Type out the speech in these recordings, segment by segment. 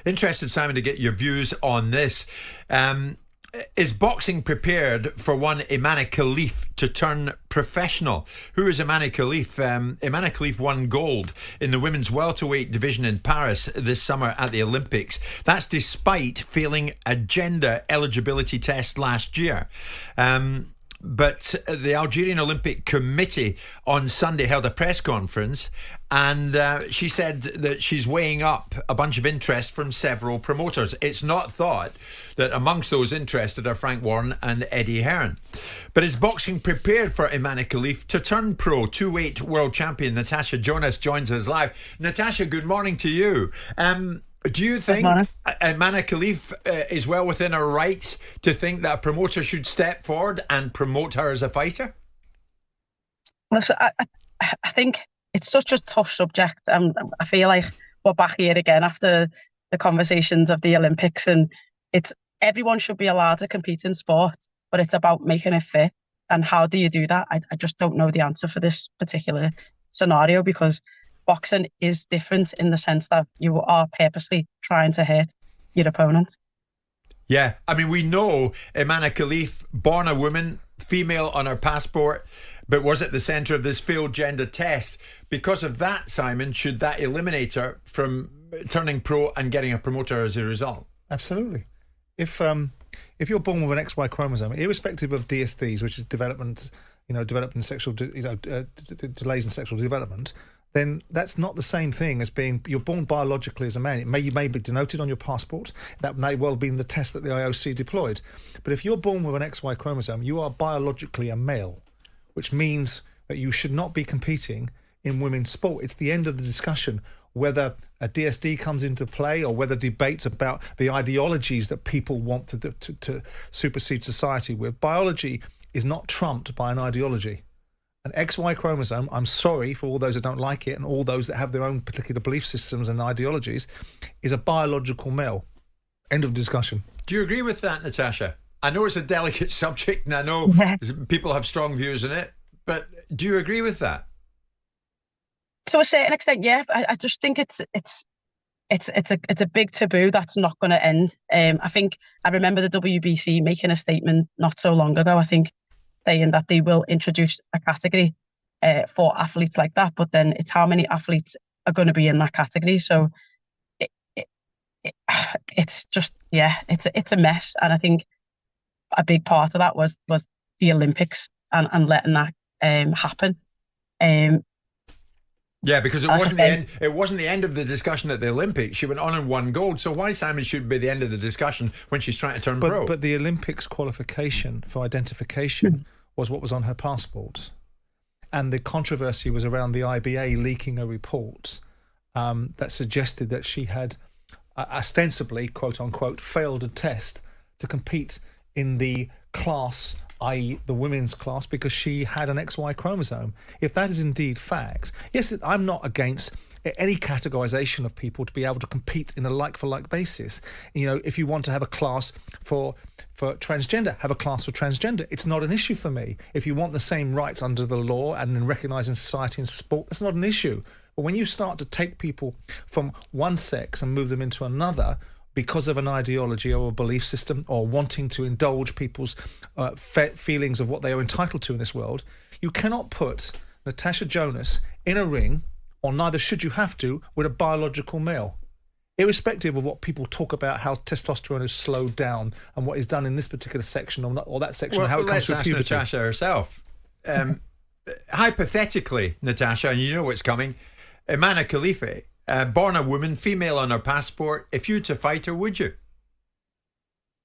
Interested, Simon, to get your views on this. Is boxing prepared for one Imane Khelif to turn professional? Who is Imane Khelif? Imane Khelif won gold in the women's welterweight division in Paris this summer at the Olympics. That's despite failing a gender eligibility test last year. But the Algerian Olympic Committee on Sunday held a press conference, and she said that she's weighing up a bunch of interest from several promoters. It's not thought that amongst those interested are Frank Warren and Eddie Hearn. But is boxing prepared for Imane Khelif to turn pro? 2-weight world champion Natasha Jonas joins us live. Natasha, good morning to you. Do you think Imane Khelif is well within her rights to think that a promoter should step forward and promote her as a fighter? Listen, I think it's such a tough subject. I feel like we're back here again after the conversations of the Olympics, and everyone should be allowed to compete in sport, but it's about making it fair. And how do you do that? I just don't know the answer for this particular scenario, because boxing is different in the sense that you are purposely trying to hurt your opponent. Yeah, I mean, we know Imane Khelif, born a woman, female on her passport, but was at the centre of this failed gender test. Because of that, Simon, should that eliminate her from turning pro and getting a promoter as a result? Absolutely. If you're born with an XY chromosome, irrespective of DSDs, which is development, development sexual, delays in sexual development, then that's not the same thing as you're born biologically as a man. You may be denoted on your passport. That may well be in the test that the IOC deployed. But if you're born with an XY chromosome, you are biologically a male, which means that you should not be competing in women's sport. It's the end of the discussion whether a DSD comes into play or whether debates about the ideologies that people want to supersede society with. Biology is not trumped by an ideology. An XY chromosome, I'm sorry for all those that don't like it and all those that have their own particular belief systems and ideologies, is a biological male. End of discussion. Do you agree with that, Natasha? I know it's a delicate subject and I know people have strong views on it, but do you agree with that? To a certain extent, yeah. I just think it's a big taboo that's not going to end. I remember the WBC making a statement not so long ago, I think, saying that they will introduce a category for athletes like that, but then it's how many athletes are going to be in that category. So it's just, it's a mess. And I think a big part of that was the Olympics and letting that happen. Yeah, because it wasn't the end of the discussion at the Olympics. She went on and won gold. So why, Simon, should be the end of the discussion when she's trying to turn pro? But the Olympics qualification for identification was what was on her passport. And the controversy was around the IBA leaking a report that suggested that she had ostensibly, quote unquote, failed a test to compete in the class, i.e. the women's class, because she had an XY chromosome. If that is indeed fact, yes, I'm not against any categorization of people to be able to compete in a like-for-like basis. If you want to have a class for transgender, have a class for transgender. It's not an issue for me. If you want the same rights under the law and in recognising society and sport, that's not an issue. But when you start to take people from one sex and move them into another because of an ideology or a belief system or wanting to indulge people's feelings of what they are entitled to in this world, you cannot put Natasha Jonas in a ring, or neither should you have to, with a biological male. Irrespective of what people talk about, how testosterone is slowed down and what is done in this particular section or that section, how it comes through puberty. Let's ask Natasha herself. Hypothetically, Natasha, and you know what's coming, Imane Khelif, born a woman, female on her passport, if you were to fight her, would you?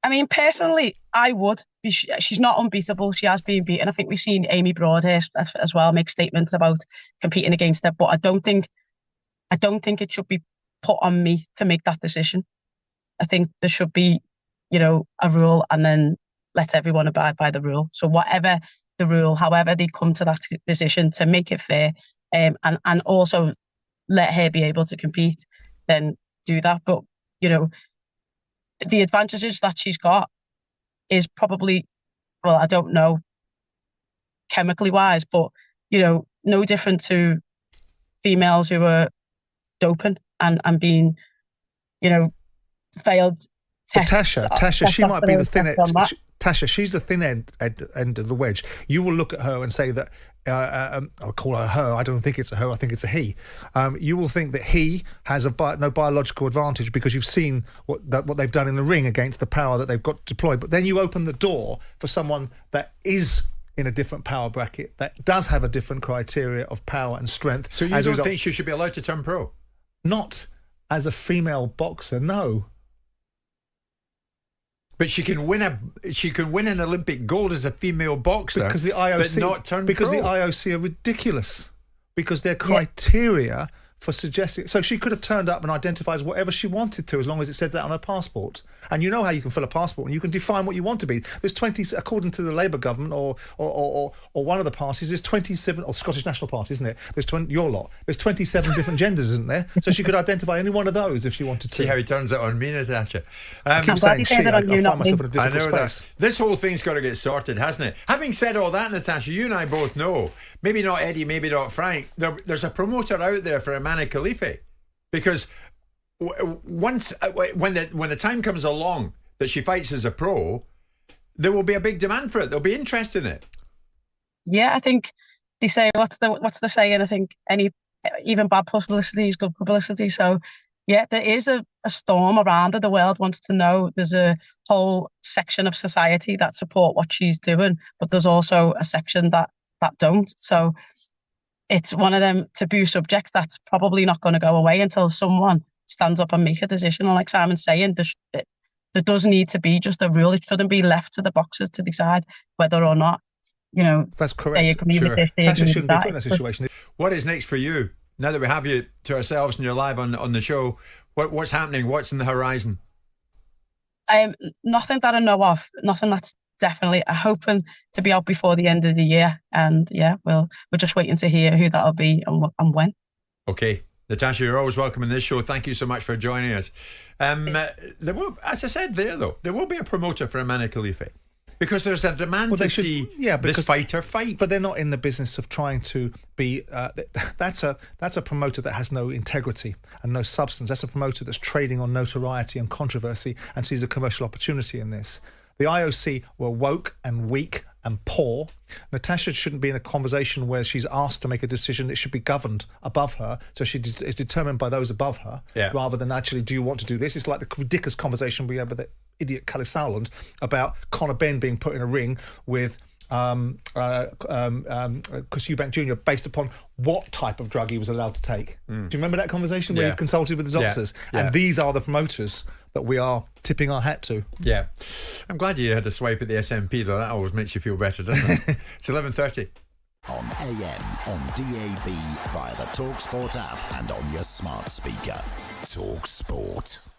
I mean, personally, I would. She's not unbeatable. She has been beaten. I think we've seen Amy Broadhurst as well make statements about competing against her. But I don't think it should be put on me to make that decision. I think there should be, a rule, and then let everyone abide by the rule. So whatever the rule, however they come to that decision, to make it fair, and also let her be able to compete, then do that. But the advantages that she's got is probably, well, I don't know chemically wise, but, no different to females who are doping and being, failed tests. Tasha, she might be the thin end. On that. Tasha, she's the thin end of the wedge. You will look at her and say that, I'll call her her, I don't think it's a her, I think it's a he. You will think that he has no biological advantage because you've seen what they've done in the ring against the power that they've got deployed. But then you open the door for someone that is in a different power bracket, that does have a different criteria of power and strength. So you don't think she should be allowed to turn pro? Not as a female boxer, no. But she can win an Olympic gold as a female boxer because the IOC, but not turn because pro. The IOC are ridiculous because their criteria for suggesting. So she could have turned up and identified as whatever she wanted to, as long as it said that on her passport. And you know how you can fill a passport and you can define what you want to be. There's 20, according to the Labour government or one of the parties, there's 27, or Scottish National Party, isn't it? There's 20, your lot. There's 27 different genders, isn't there? So she could identify any one of those if she wanted to. See how he turns it on me, Natasha. I keep saying she. I find myself in a difficult I know space. that. This whole thing's got to get sorted, hasn't it? Having said all that, Natasha, you and I both know, maybe not Eddie, maybe not Frank, there's a promoter out there for Imane Khelif. Because once when the time comes along that she fights as a pro, there will be a big demand for it. There'll be interest in it. Yeah, I think they say what's the saying? I think even bad publicity is good publicity. So yeah, there is a storm around her. The world wants to know. There's a whole section of society that support what she's doing, but there's also a section that don't. So it's one of them taboo subjects that's probably not going to go away until someone stands up and make a decision. And like Simon's saying, there does need to be just a rule. It shouldn't be left to the boxers to decide whether or not, that's correct. They agree with this, Tasha shouldn't be put in a situation. What is next for you? Now that we have you to ourselves and you're live on the show, what's happening? What's in the horizon? Nothing that I know of. Nothing that's definitely hoping to be out before the end of the year. And yeah, we're just waiting to hear who that'll be and when. Okay. Natasha, you're always welcome in this show. Thank you so much for joining us. There will, as I said there will be a promoter for Imane Khelif. Because there's a demand to see this fighter fight. But they're not in the business of trying to be... that's a promoter that has no integrity and no substance. That's a promoter that's trading on notoriety and controversy and sees a commercial opportunity in this. The IOC were woke and weak and poor. Natasha shouldn't be in a conversation where she's asked to make a decision. It should be governed above her. So she is determined by those above her rather than actually, do you want to do this? It's like the ridiculous conversation we had with the idiot Callis Sowland about Conor Benn being put in a ring with Chris Eubank Jr. based upon what type of drug he was allowed to take. Do you remember that conversation where he consulted with the doctors? And these are the promoters that we are tipping our hat to. Yeah. I'm glad you had a swipe at the SNP, though. That always makes you feel better, doesn't it? It's 11:30. On AM, on DAB, via the talkSPORT app and on your smart speaker. talkSPORT.